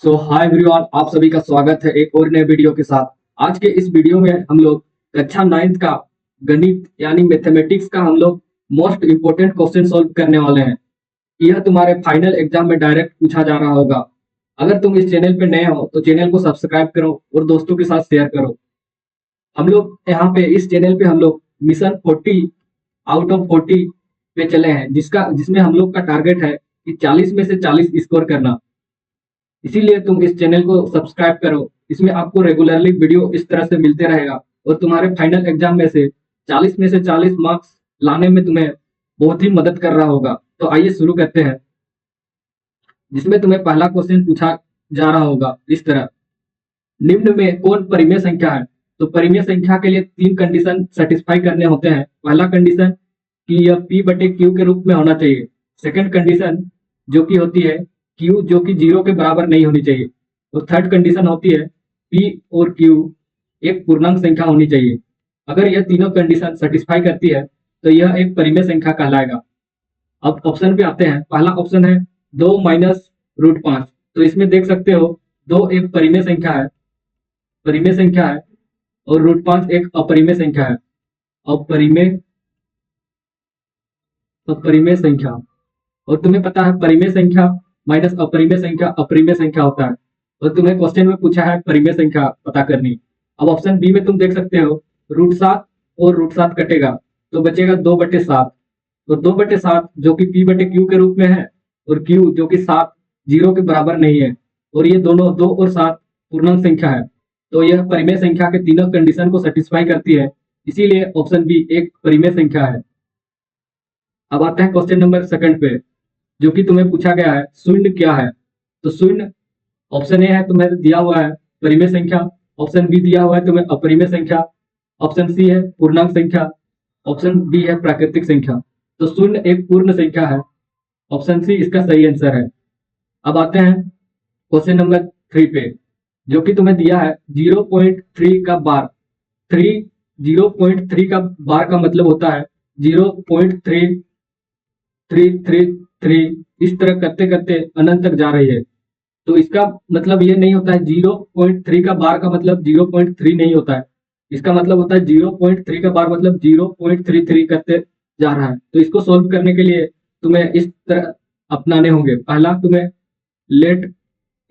सो hi everyone, आप सभी का स्वागत है एक और नए वीडियो के साथ। आज के इस वीडियो में हम लोग कक्षा 9th का गणित यानी मैथमेटिक्स का हम लोग मोस्ट इम्पोर्टेंट क्वेश्चन सॉल्व करने वाले हैं। यह तुम्हारे फाइनल एग्जाम में डायरेक्ट पूछा जा रहा होगा। अगर तुम इस चैनल पे नए हो तो चैनल को सब्सक्राइब करो और दोस्तों के साथ शेयर करो। हम लोग यहाँ पे इस चैनल पे हम लोग मिशन 40 आउट ऑफ 40 पे चले हैं, जिसमें हम लोग का टारगेट है कि 40 में से 40 स्कोर करना। इसीलिए तुम इस चैनल को सब्सक्राइब करो। इसमें आपको रेगुलरली वीडियो इस तरह से मिलते रहेगा और तुम्हारे फाइनल एग्जाम में से 40 में से 40 मार्क्स लाने में तुम्हें बहुत ही मदद कर रहा होगा। तो आइए शुरू करते हैं, जिसमें तुम्हें पहला क्वेश्चन पूछा जा रहा होगा इस तरह। निम्न में कौन परिमेय संख्या है? तो परिमेय संख्या के लिए 3 कंडीशन सेटिस्फाई करने होते हैं। पहला कंडीशन कि यह p बटे q के रूप में होना चाहिए। सेकंड कंडीशन जो कि होती है q जो कि 0 के बराबर नहीं होनी चाहिए। और थर्ड कंडीशन होती है p और q एक पूर्णांक संख्या होनी चाहिए। अगर यह तीनों कंडीशन सेटिस्फाई करती है तो यह एक परिमेय संख्या कहलाएगा। अब ऑप्शन पे आते हैं। पहला ऑप्शन है 2 माइनस रूट 5। तो इसमें देख सकते हो 2 एक परिमेय संख्या है, और रूट 5 एक अपरिमेय संख्या है। अपरिमेय संख्या। और तुम्हें पता है परिमेय संख्या माइनस अपरिमेय संख्या होता है। और तुम्हें क्वेश्चन में पूछा है परिमेय संख्या पता करनी। अब ऑप्शन बी में तुम देख सकते हो रूट 7 और रूट 7 कटेगा तो बचेगा 2/7। तो 2/7 जो कि p बटे q के रूप में है, और q जो कि 7 0 के बराबर नहीं है, और ये दोनों 2 और 7 पूर्णांक संख्या है। तो यह परिमेय संख्या के तीनों कंडीशन को सेटिस्फाई करती है, इसीलिए ऑप्शन बी एक परिमेय संख्या है। अब आते हैं क्वेश्चन नंबर सेकंड पे, जो कि तुम्हें पूछा गया है शून्य क्या है। तो शून्य ऑप्शन ए है तुम्हें दिया हुआ है परिमेय संख्या, ऑप्शन बी दिया हुआ है तुम्हें अपरिमेय संख्या, ऑप्शन सी है पूर्णांक संख्या, ऑप्शन डी है प्राकृतिक संख्या। तो शून्य एक पूर्ण संख्या है, ऑप्शन सी इसका सही आंसर है। अब आते हैं क्वेश्चन नंबर 3 पे, जो कि तुम्हें दिया है 0.3 का बार। 0.3 का बार का मतलब होता है 0.3333, इस तरह करते करते अनंत तक जा रही है। तो इसका मतलब ये नहीं होता है 0.3 का बार का मतलब 0.3 नहीं होता है। इसका मतलब होता है 0.3 का बार मतलब 0.33 करते जा रहा है। तो इसको सॉल्व करने के लिए तुम्हें इस तरह अपनाने होंगे। पहला तुम्हें लेट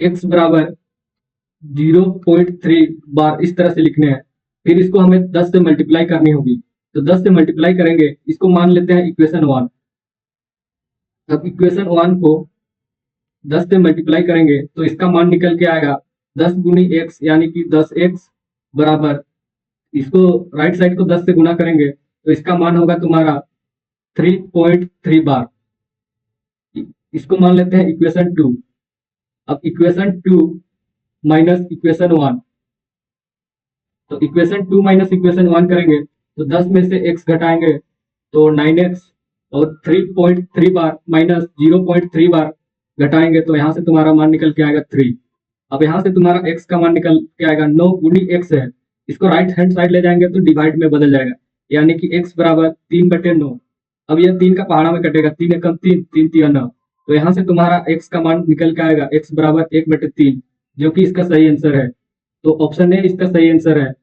x बराबर 0.3 बार इस तरह से लिखने हैं। फिर इसको हमें 10 से मल्टीप्लाई करनी होगी। तो 10 से मल्टीप्लाई करेंगे, इसको मान लेते हैं इक्वेशन 1। अब इक्वेशन 1 को 10 से मल्टीप्लाई करेंगे तो इसका मान निकल के आएगा 10 गुनी x, यानी कि 10x बराबर, इसको राइट साइड को 10 से गुना करेंगे तो इसका मान होगा तुम्हारा 3.3 बार। इसको मान लेते हैं इक्वेशन 2। अब इक्वेशन 2 माइनस इक्वेशन 1, तो इक्वेशन 2 माइनस इक्वेशन 1 करेंगे तो 10 में से x घटाएंगे तो 9x, और 3.3 बार माइनस 0.3 बार घटाएंगे तो यहाँ से तुम्हारा मान निकल के आएगा 3। अब यहाँ से तुम्हारा x का मान निकल के आएगा 9 गुनी x है। इसको राइट हैंड साइड ले जाएंगे तो डिवाइड में बदल जाएगा, यानी कि x बराबर 3/9। अब यह 3 का पहाड़ा में कटेगा, 3 एकम 3, 3 तिया 9। तो यहाँ से तुम्हारा x का मान निकल के आएगा x बराबर 1/3, जो कि इसका सही आंसर है। तो ऑप्शन ए इसका सही आंसर है।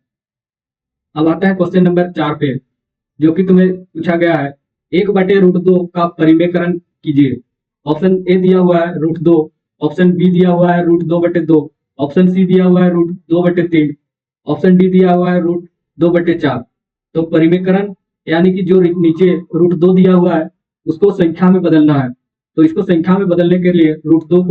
अब आता है क्वेश्चन नंबर 4 पे, जो कि तुम्हें पूछा गया है 1/√2 का परिमेयकरण कीजिए। ऑप्शन ए दिया हुआ है √2, ऑप्शन बी दिया हुआ है √2/2, ऑप्शन सी दिया हुआ है √2/3, ऑप्शन डी दिया हुआ है √2/4। तो परिमेयकरण यानी कि जो नीचे √2 दिया हुआ है उसको संख्या में बदलना है। तो इसको संख्या में बदलने के लिए √2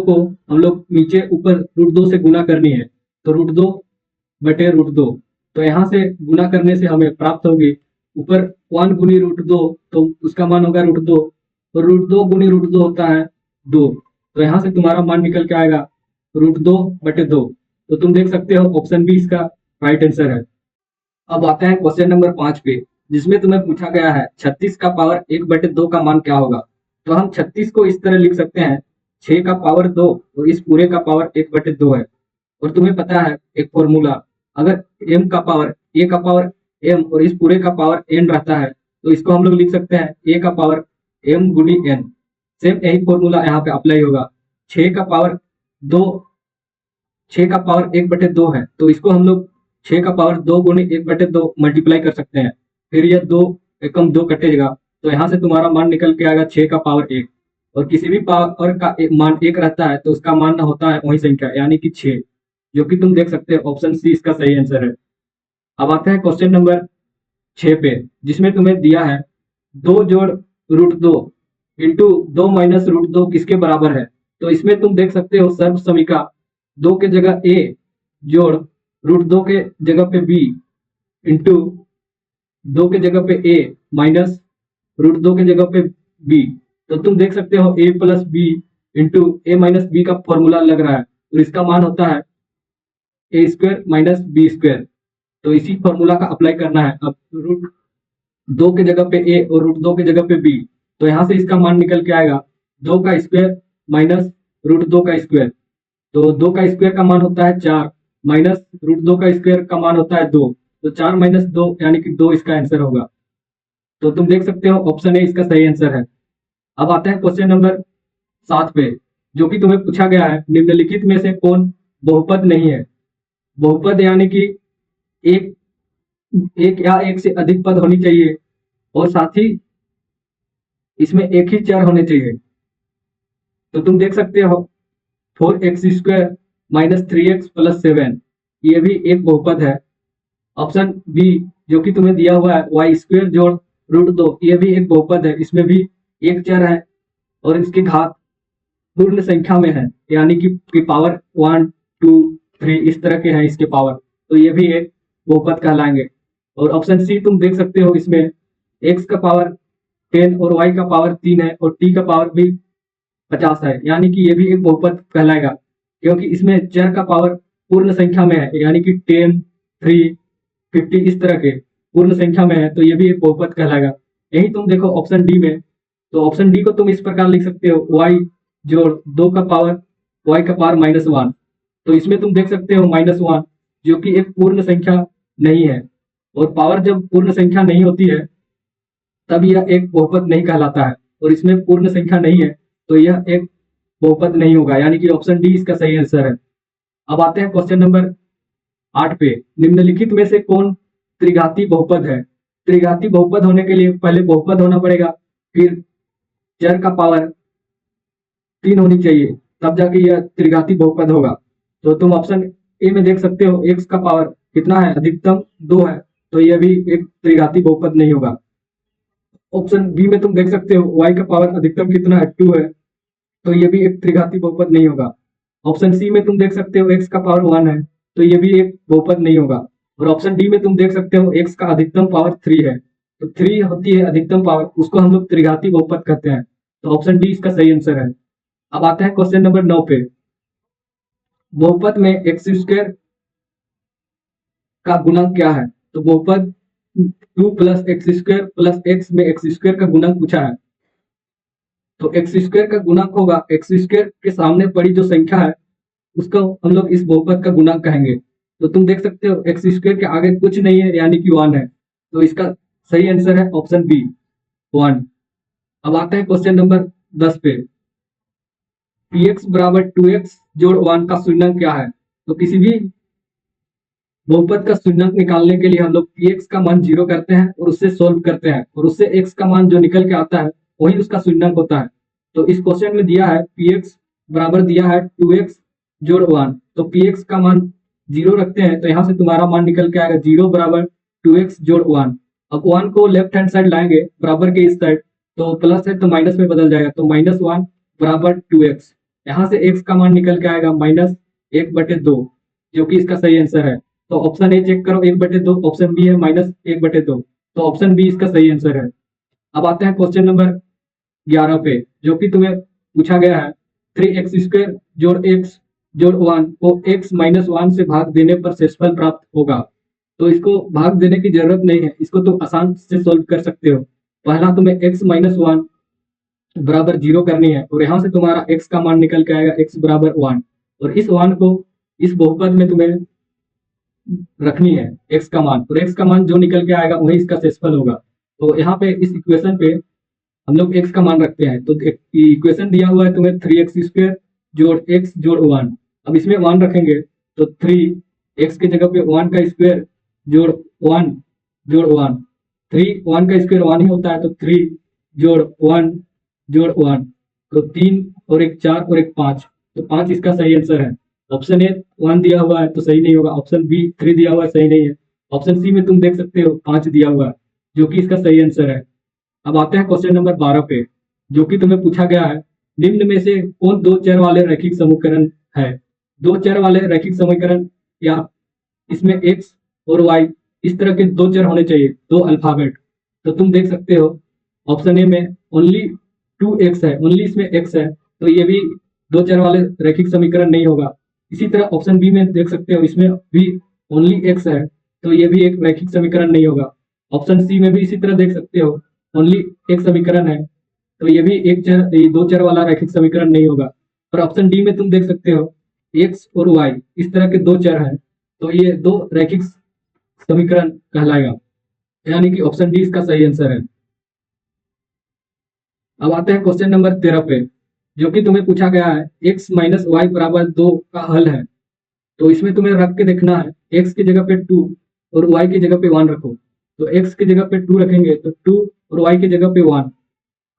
को हम लोग नीचे ऊपर √2 से गुना करनी है। तो √2/√2, तो यहाँ से गुना करने से हमें प्राप्त होगी ऊपर 1 गुनी √2, तो उसका मान होगा √2, तो √2 गुनी √2 होता है 2। तो यहाँ से तुम्हारा मान निकल के आएगा √2/2। तो तुम देख सकते हो ऑप्शन बी इसका राइट आंसर है। अब आते हैं क्वेश्चन नंबर 5 पे, जिसमें तुम्हें पूछा गया है 36 का पावर 1/2 का मान क्या होगा। तो हम 36 को इस तरह लिख सकते हैं 6 का पावर 2 और इस पूरे का पावर 1/2 है। और तुम्हें पता है एक फॉर्मूला, अगर m का पावर a का पावर m और इस पूरे का पावर n रहता है तो इसको हम लोग लिख सकते हैं a का पावर m गुनी n। सेम यही फॉर्मूला यहाँ पे अप्लाई होगा। 6 का पावर दो 6 का पावर 1/2 है, तो इसको हम लोग 6 का पावर 2 गुणे 1/2 मल्टीप्लाई कर सकते हैं। फिर यह 2 एकम 2 कटेगा, तो यहाँ से तुम्हारा मान निकल के आएगा 6 का पावर 1। और किसी भी पावर का मान 1 रहता है तो उसका मान होता है वही संख्या यानी कि 6, जो कि तुम देख सकते हो ऑप्शन सी इसका सही आंसर है। अब आते हैं क्वेश्चन नंबर 6 पे, जिसमें तुम्हें दिया है 2 जोड़ √2 इंटू 2 माइनस √2 किसके बराबर है। तो इसमें तुम देख सकते हो सर्व समीका 2 के जगह a जोड़ √2 के जगह पे b इंटू 2 के जगह पे a माइनस √2 के जगह पे b। तो तुम देख सकते हो a प्लस B into A minus B का फॉर्मूला लग रहा है, और इसका मान होता है A square minus B square. तो इसी फॉर्मूला का अप्लाई करना है। अब √2 के जगह पे a और √2 के जगह पे b, तो यहाँ से इसका मान निकल के आएगा 2 का स्क्वायर माइनस √2 का स्क्वायर। तो 2 का स्क्वायर का मान होता है 4 माइनस √2 का स्क्वायर का मान होता है 2, तो 4 माइनस 2 यानी कि 2 इसका आंसर होगा। तो तुम देख सकते हो ऑप्शन ए इसका सही आंसर है। अब आता है क्वेश्चन नंबर 7 पे, जो कि तुम्हें पूछा गया है निम्नलिखित में से कौन बहुपद नहीं है। बहुपद यानी कि एक एक या एक से अधिक पद होनी चाहिए, और साथ ही इसमें एक ही चर होने चाहिए। तो तुम देख सकते हो 4x² माइनस 3x प्लस 7, ये भी एक बहुपद है। ऑप्शन बी जो कि तुम्हें दिया हुआ है y² जोड़ √2, ये भी एक बहुपद है, इसमें भी एक चर है और इसकी घात पूर्ण संख्या में है, यानी कि पावर 1 2 3 इस तरह के हैं इसके पावर, तो ये भी एक बहुपद कहलाएंगे। और ऑप्शन सी तुम देख सकते हो, इसमें x का पावर 10 और y का पावर 3 है और t का पावर भी 50 है, यानी कि ये भी एक बहुपद कहलाएगा, क्योंकि इसमें चर का पावर पूर्ण संख्या में है, यानी कि 10 3 50 इस तरह के पूर्ण संख्या में है, तो ये भी एक बहुपद कहलाएगा। यही तुम देखो ऑप्शन डी में, तो ऑप्शन डी को तुम इस प्रकार लिख सकते हो y जोड़ 2 का पावर y का पावर -1। तो इसमें तुम देख सकते हो -1 जो कि एक पूर्ण संख्या नहीं है, और पावर जब पूर्ण संख्या नहीं होती है तब यह एक बहुपद नहीं कहलाता है, और इसमें पूर्ण संख्या नहीं है तो यह एक बहुपद नहीं होगा, यानी कि ऑप्शन डी इसका सही आंसर है। अब आते हैं क्वेश्चन नंबर 8 पे, निम्नलिखित में से कौन त्रिघाती बहुपद है। त्रिघाती बहुपद होने के लिए पहले बहुपद होना पड़ेगा, फिर चर का पावर 3 होनी चाहिए, तब जाके यह त्रिघाती बहुपद होगा। तो तुम ऑप्शन ए में देख सकते हो x का पावर कितना है, अधिकतम 2 है, तो यह भी एक त्रिघाती बहुपद नहीं होगा। ऑप्शन बी में तुम देख सकते हो y का पावर अधिकतम कितना है, 2 है, तो यह भी एक त्रिघाती बहुपद नहीं होगा। ऑप्शन सी में तुम देख सकते हो x का पावर 1 है, तो यह भी एक बहुपद नहीं होगा। और ऑप्शन डी में तुम देख सकते हो x का अधिकतम पावर 3 है, तो 3 होती है अधिकतम पावर, उसको हम लोग त्रिघाती बहुपद कहते हैं। तो ऑप्शन डी इसका सही आंसर है। अब आते हैं क्वेश्चन नंबर 9 पे, बहुपद में x² का गुणक क्या है। तो बहुपद 2 प्लस x² प्लस x में x² का गुणक पूछा है, तो x² का गुणक होगा x² के सामने पड़ी जो संख्या है उसको हम लोग इस बहुपद का गुणक कहेंगे। तो तुम देख सकते हो x² के आगे कुछ नहीं है, यानी कि 1 है, तो इसका सही आंसर है ऑप्शन बी 1। अब आते हैं क्वेश्चन नंबर 10 पे, px बराबर 2x जोड़ 1 का शून्यक क्या है। तो किसी भी बहुपद का शून्यक निकालने के लिए हम लोग px का मान 0 करते हैं और उससे सोल्व करते हैं, और उससे x का मान जो निकल के आता है वही उसका शून्यक होता है। तो इस क्वेश्चन में दिया है px बराबर दिया है 2x जोड़ 1, तो px का मान 0 रखते हैं, तो यहाँ से तुम्हारा मान निकल के आएगा 0 बराबर 2x जोड़ 1। अब 1 को लेफ्ट हैंड साइड लाएंगे बराबर के इस साइड, तो प्लस है तो माइनस में बदल जाएगा, तो -1 बराबर 2x। यहाँ से x का मान निकल के आएगा -1/2, जो कि इसका सही आंसर है। तो ऑप्शन ए चेक करो 1/2, ऑप्शन बी है -1/2, तो ऑप्शन बी इसका सही आंसर है। अब आते हैं क्वेश्चन नंबर 11 पे, जो कि तुम्हें पूछा गया है 3x² जोड़ x जोड़ 1 को x -1 से भाग देने पर शेषफल प्राप्त होगा। तो इसको भाग देने की जरूरत नहीं है, इसको तुम आसान से सोल्व कर सकते हो। पहला तुम्हें x -1 बराबर 0 करनी है, और यहाँ से तुम्हारा x का मान निकल के आएगा x बराबर 1, और इस 1 को इस बहुपद में तुम्हें रखनी है x का मान, और x का मान जो निकल के आएगा वही इसका शेषफल होगा। तो यहाँ पे इस इक्वेशन पे हम लोग x का मान रखते हैं, तो इक्वेशन दिया हुआ है तुम्हें 3x² जोड़ x जोड़ 1। अब इसमें 1 रखेंगे तो 3 x के जगह पे 1 का स्क्वायर जोड़ 1 जोड़ 1। 3 1 का स्क्वायर 1 ही होता है, तो 3 जोड़ 1 जोड़ 1, तो 3 और एक 4 और एक 5, तो 5 इसका सही आंसर है। ऑप्शन ए 1 दिया हुआ है तो सही नहीं होगा, ऑप्शन बी 3 दिया हुआ है सही नहीं है, ऑप्शन सी में तुम देख सकते हो 5 दिया हुआ है जो कि इसका सही आंसर है। अब आते हैं क्वेश्चन नंबर 12 पे, जो कि तुम्हें पूछा गया है निम्न में से कौन दो चर वाले रैखिक समीकरण है। दो चर वाले रैखिक समीकरण या इसमें x और y इस तरह के दो चर होने चाहिए, दो अल्फाबेट। तो तुम देख सकते हो ऑप्शन ए में ओनली 2x है, ओनली इसमें x है, तो ये भी दो चर वाले रैखिक समीकरण नहीं होगा। इसी तरह ऑप्शन बी में देख सकते हो, इसमें भी ओनली x है, तो ये भी एक रैखिक समीकरण नहीं होगा। ऑप्शन सी में भी इसी तरह देख सकते हो, ओनली एक समीकरण है, तो ये भी दो चर वाला रैखिक समीकरण नहीं होगा। और ऑप्शन डी में तुम देख सकते हो x और y इस तरह के दो चर हैं, तो ये दो रैखिक समीकरण कहलाएगा, यानी कि ऑप्शन डी इसका सही आंसर है। अब आते हैं क्वेश्चन नंबर 13 पे, जो कि तुम्हें पूछा गया है x माइनस वाई बराबर 2 का हल है। तो इसमें तुम्हें रख के देखना है, x की जगह पे 2 और y की जगह पे 1 रखो। तो x की जगह पे 2 रखेंगे तो 2 और y की जगह पे 1,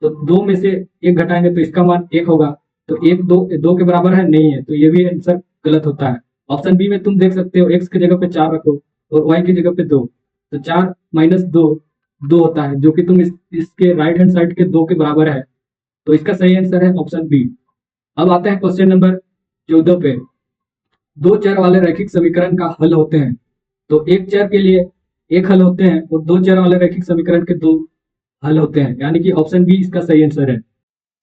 तो दो में से एक घटाएंगे तो इसका मान 1 होगा, तो 1 2 के बराबर है नहीं है, तो ये भी आंसर गलत होता है। ऑप्शन बी में तुम देख सकते हो x की जगह पे 4 रखो और y की जगह पे 2, तो 4 माइनस 2 2 होता है, जो कि तुम इसके राइट हैंड साइड के 2 के बराबर है, तो इसका सही आंसर है ऑप्शन बी। अब आते हैं क्वेश्चन नंबर 14 पे, दो चर वाले रैखिक समीकरण का हल होते हैं। तो एक चर के लिए एक हल होते हैं और दो चर वाले रैखिक समीकरण के दो हल होते हैं, यानी कि ऑप्शन बी इसका सही आंसर है।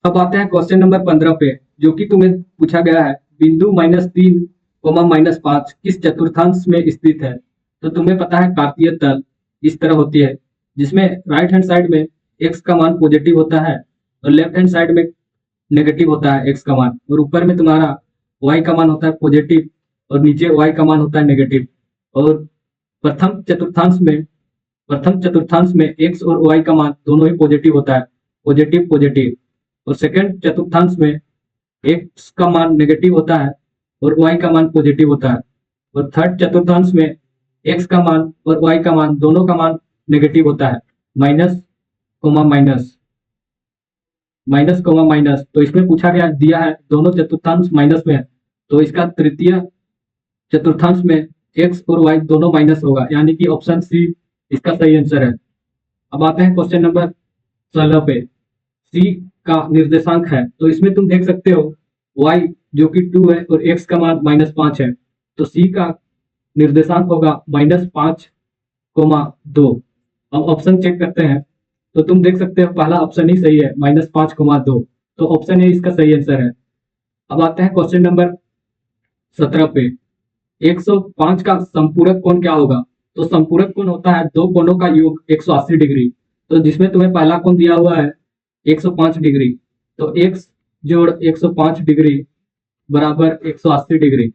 अब आते हैं क्वेश्चन नंबर 15 पे, जो कि तुम्हें पूछा गया है बिंदु -3, -5 किस चतुर्थांश में स्थित है। तो तुम्हें पता है कार्तीय तल इस तरह होती है, जिसमें राइट हैंड साइड में x का मान पॉजिटिव होता है और लेफ्ट हैंड साइड में नेगेटिव होता है x का मान, और ऊपर में तुम्हारा y का मान होता है पॉजिटिव और नीचे y का मान होता है नेगेटिव। और प्रथम चतुर्थांश में x और y का मान दोनों ही पॉजिटिव होता है, पॉजिटिव पॉजिटिव। और सेकंड चतुर्थांश में x का मान नेगेटिव होता है और y का मान पॉजिटिव होता है। और थर्ड चतुर्थांश में x का मान और y का मान दोनों का मान नेगेटिव होता है, minus comma minus, minus comma minus. तो इसमें पूछा गया दिया है दोनों चतुर्थांश माइनस में है, तो इसका तृतीय चतुर्थांश में x और y दोनों माइनस होगा, यानी कि ऑप्शन सी इसका सही आंसर है। अब आते हैं क्वेश्चन नंबर 16 पे, c का निर्देशांक है। तो इसमें तुम देख सकते हो y जो कि 2 है और x का मान -5 है, तो c का निर्देशांक होगा -5,2। अब ऑप्शन चेक करते हैं, तो तुम देख सकते हो पहला ऑप्शन ही सही है, -5,2, तो ऑप्शन ए इसका सही आंसर है। अब आते हैं क्वेश्चन नंबर 17 पे, 105 का संपूरक कोण क्या होगा। तो संपूरक कोण होता है दो कोणों का योग 180 डिग्री, तो जिसमें तुम्हें पहला कोण दिया हुआ है 105 डिग्री, तो x जोड़ 105 डिग्री बराबर 180 डिग्री।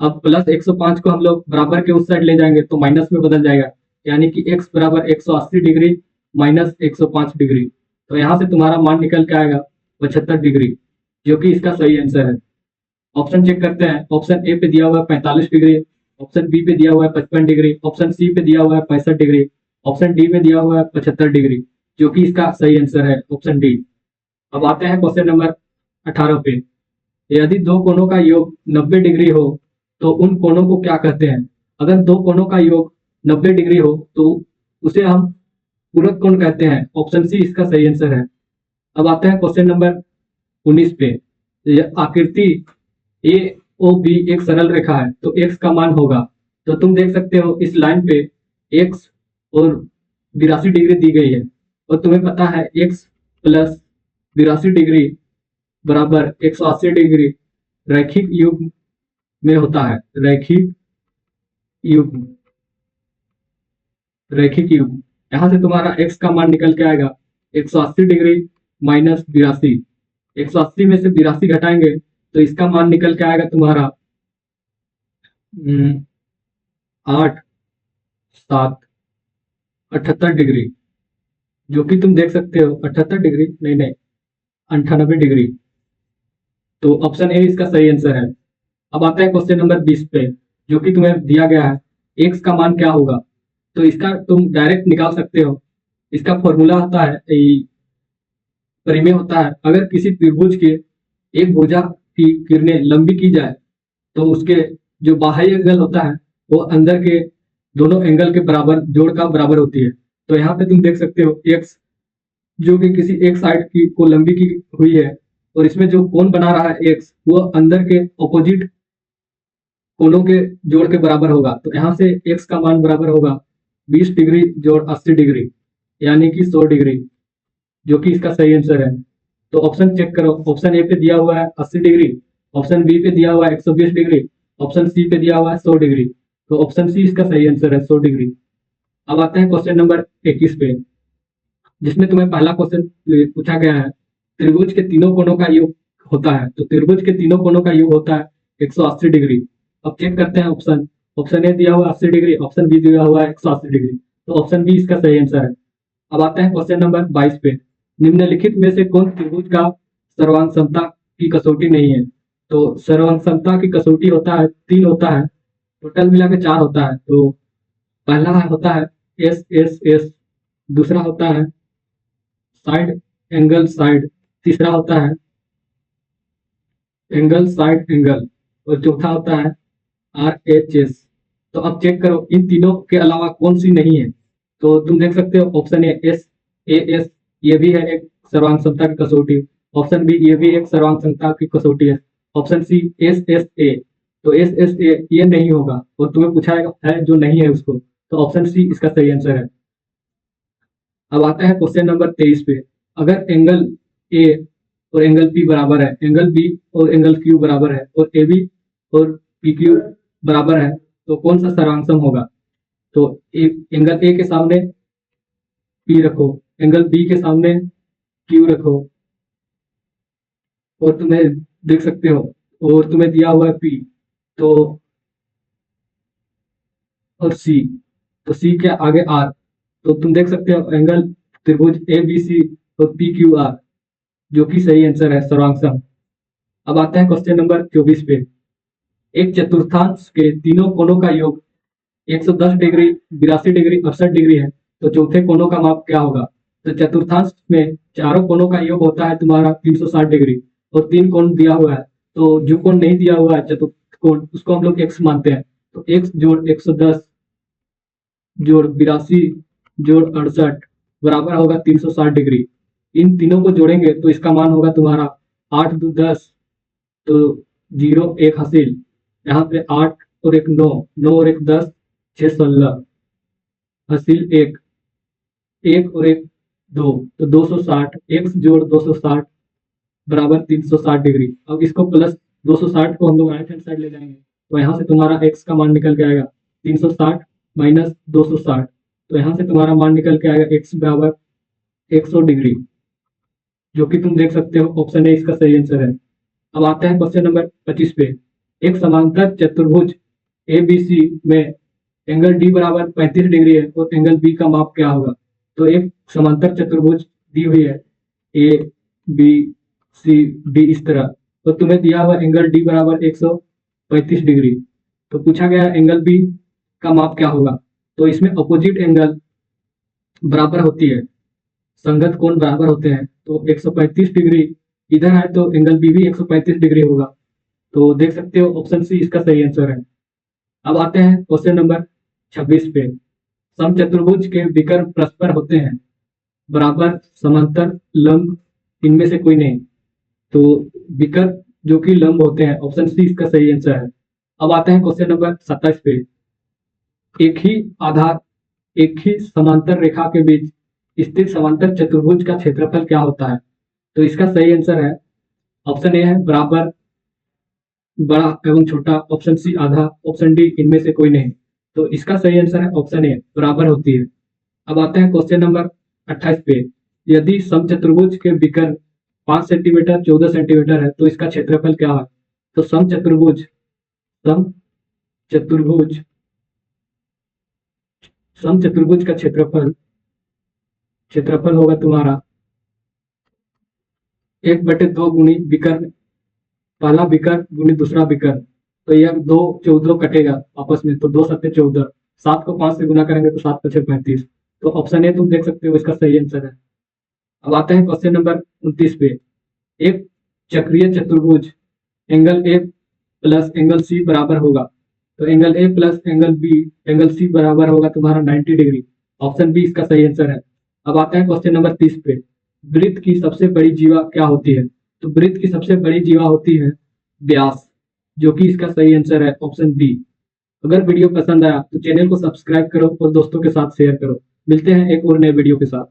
अब प्लस 105 को हम लोग बराबर के उस साइड ले जाएंगे तो माइनस में बदल जाएगा, यानी कि x बराबर 180 डिग्री माइनस 105 डिग्री, तो यहाँ से तुम्हारा मान निकल के आएगा 75 डिग्री, जो कि इसका सही आंसर है। ऑप्शन चेक करते हैं, ऑप्शन ए पे दिया हुआ है 45 डिग्री, ऑप्शन बी पे दिया हुआ है 55 डिग्री, ऑप्शन सी पे दिया हुआ है 65 डिग्री, ऑप्शन डी में दिया हुआ है 75 डिग्री, जो कि इसका सही आंसर है ऑप्शन डी। अब आते हैं क्वेश्चन नंबर 18 पे, यदि दो कोणों का योग 90 डिग्री हो तो उन कोणों को क्या कहते हैं। अगर दो कोणों का योग 90 डिग्री हो तो उसे हम पूरक कोण कहते हैं, ऑप्शन सी इसका सही आंसर है। अब आते हैं क्वेश्चन नंबर 19 पे, आकृति ए ओ बी एक सरल रेखा है, तो x का मान होगा। तो तुम देख सकते हो इस लाइन पे x और 82 डिग्री दी गई है, और तुम्हें पता है x प्लस 82 डिग्री बराबर 180 डिग्री रैखिक युग्म में होता है, रैखिक युग्म, रैखिक युग्म। यहाँ से तुम्हारा x का मान निकल के आएगा 180 डिग्री माइनस 82, 180 में से 82 घटाएंगे तो इसका मान निकल के आएगा तुम्हारा 8 7 78 डिग्री, जो कि तुम देख सकते हो 78 डिग्री नहीं नहीं 98 डिग्री, तो ऑप्शन ए इसका सही आंसर है। अब आता है क्वेश्चन नंबर 20 पे, जो कि तुम्हें दिया गया है एक्स का मान क्या होगा। तो इसका तुम डायरेक्ट निकाल सकते हो। इसका फॉर्मूला होता है, परिमेय होता है, अगर किसी त्रिभुज के एक भुजा की किरणें लंबी की जाए तो उसके जो बाह्य एंगल होता है वो अंदर के दोनों एंगल के बराबर, जोड़ का बराबर होती है। तो यहाँ पे तुम देख सकते हो एक्स जो कि किसी एक साइड की को लंबी की हुई है, और इसमें जो कोण बना रहा है एक्स वो अंदर के ऑपोजिट कोणों के जोड़ के बराबर होगा। तो यहाँ से एक्स का मान बराबर होगा 20 डिग्री जोड़ 80 डिग्री, यानी कि 100 डिग्री, जो कि इसका सही आंसर है। तो ऑप्शन चेक करो, ऑप्शन ए पे दिया हुआ है 80 डिग्री, ऑप्शन बी पे दिया हुआ है 120 डिग्री, ऑप्शन सी पे दिया हुआ है 100 डिग्री। तो ऑप्शन सी इसका सही आंसर है, 100 डिग्री। अब आते हैं क्वेश्चन नंबर 21 पे, जिसमें तुम्हें पहला क्वेश्चन पूछा गया है त्रिभुज के तीनों कोणों का योग होता है। तो त्रिभुज के तीनों कोणों का योग होता है 180 डिग्री। अब चेक करते हैं ऑप्शन, ऑप्शन ए दिया हुआ 80 डिग्री, ऑप्शन बी दिया हुआ है 180 डिग्री। तो ऑप्शन बी इसका सही आंसर है। अब आते हैं क्वेश्चन नंबर 22 पे, निम्नलिखित में से कौन त्रिभुज का सर्वांग समता की कसौटी नहीं है। तो सर्वांग समता की कसौटी होता है 3 होता है, टोटल मिला के 4 होता है। तो पहला होता है एस एस एस, दूसरा होता है साइड एंगल साइड, तीसरा होता है एंगल साइड एंगल, और चौथा होता है RHS। तो अब चेक करो इन तीनों के अलावा कौन सी नहीं है। तो तुम देख सकते हो ऑप्शन एस, ये भी है एक सर्वांग समता की कसौटी, ऑप्शन बी ये भी एक सर्वांग समता की कसौटी है, ऑप्शन सी SSA। तो SSA ये नहीं होगा, और तुम्हें पूछा है जो नहीं है उसको। तो ऑप्शन सी इसका सही आंसर है। अब आता है क्वेश्चन नंबर 23 पे, अगर एंगल ए और एंगल पी बराबर है, एंगल बी और एंगल क्यू बराबर है, और ए बी और पी क्यू बराबर है, तो कौन सा सर्वांगसम होगा। तो एंगल ए के सामने पी रखो, एंगल बी के सामने क्यू रखो, और तुम्हें देख सकते हो, और तुम्हें दिया हुआ है पी तो, और सी, तो सी के आगे आर। तो तुम देख सकते हो एंगल त्रिभुज ए बी सी और पी क्यू आर, जो कि सही आंसर है, सर्वांगसम। अब आता है क्वेश्चन नंबर 24 पे, एक चतुर्थांश के तीनों कोणों का योग 110 डिग्री, 82 डिग्री, 68 डिग्री है। तो चौथे कोणों का माप क्या होगा। तो चतुर्थांश में चारों कोणों का योग होता है तुम्हारा 360 डिग्री, और 3 कोण दिया हुआ है। तो जो कोण नहीं दिया हुआ है चतुर्थ कोण, उसको हम लोग एक्स मानते हैं। तो एक्स जोड़ 110 जोड़ 82 जोड़ 68 बराबर होगा 360 डिग्री। इन तीनों को जोड़ेंगे तो इसका मान होगा तुम्हारा 8 2 10, तो 0 1 हासिल, यहाँ पे 8 और 1 9, 9 और 1 10, 6 16 हासिल 1, 1 और 1 2, तो 260, एक्स जोड़ 260 बराबर 360 डिग्री। अब इसको प्लस 260 को हम लोग राइट हैंड साइड ले जाएंगे, तो यहाँ से तुम्हारा एक्स का मान निकल के आएगा 360 माइनस 260। तो यहाँ से तुम्हारा मान निकल के आएगा एक्स बराबर 100 डिग्री, जो कि तुम देख सकते हो ऑप्शन ए इसका सही आंसर है। अब आते हैं क्वेश्चन नंबर 25 पे, एक समांतर चतुर्भुज ए बी सी में एंगल डी बराबर 35 डिग्री है, और एंगल बी का माप क्या होगा। तो एक समांतर चतुर्भुज दी हुई है ए बी सी डी इस तरह, तो तुम्हें दिया हुआ एंगल डी बराबर 135 डिग्री। तो पूछा गया एंगल बी का माप क्या होगा। तो इसमें अपोजिट एंगल बराबर होती है, संगत कोण बराबर होते हैं। तो 135 डिग्री इधर है, तो एंगल बी भी 135 डिग्री होगा। तो देख सकते हो ऑप्शन सी इसका सही आंसर है। अब आते हैं क्वेश्चन नंबर 26 पे, समचतुर्भुज के विकर्ण परस्पर होते हैं, बराबर, समांतर, लंब, इनमें से कोई नहीं। तो विकर्ण जो कि लंब होते हैं, ऑप्शन सी इसका सही आंसर है। अब आते हैं क्वेश्चन नंबर 27 पे, एक ही आधार, एक ही समांतर रेखा के बीच स्थित समांतर चतुर्भुज का क्षेत्रफल क्या होता है। तो इसका सही आंसर है, ऑप्शन ए है बराबर, बड़ा एवं छोटा, ऑप्शन सी आधा, ऑप्शन डी इनमें से कोई नहीं। तो इसका सही आंसर है ऑप्शन ए, बराबर होती है। अब आते हैं क्वेश्चन नंबर 28 पे, यदि समचतुर्भुज के विकर्ण 5 सेंटीमीटर 14 सेंटीमीटर है, तो इसका क्षेत्रफल क्या है। तो समचतुर्भुज समचतुर्भुज समचतुर्भुज का क्षेत्रफल क्षेत्रफल होगा तुम्हारा 1/2 गुणी विकर्ण पहला बिकर गुणित दूसरा बिकर, तो यह 2 कटेगा आपस में, तो 2 सत्ते 14, 7 को 5 से गुना करेंगे तो 7 5 35। तो ऑप्शन ए तुम देख सकते हो इसका सही आंसर है। अब आते हैं क्वेश्चन नंबर 29 पे। एक चक्रीय चतुर्भुज angle A plus angle C बराबर होगा, तो angle A plus angle C बराबर होगा तुम्हारा 90 डिग्री। ऑप्शन बी इसका सही आंसर है। अब आते हैं क्वेश्चन नंबर 30 पे। वृत्त की सबसे बड़ी जीवा क्या होती है? तो वृत्त की सबसे बड़ी जीवा होती है व्यास, जो कि इसका सही आंसर है ऑप्शन बी। अगर वीडियो पसंद आया तो चैनल को सब्सक्राइब करो और दोस्तों के साथ शेयर करो। मिलते हैं एक और नए वीडियो के साथ।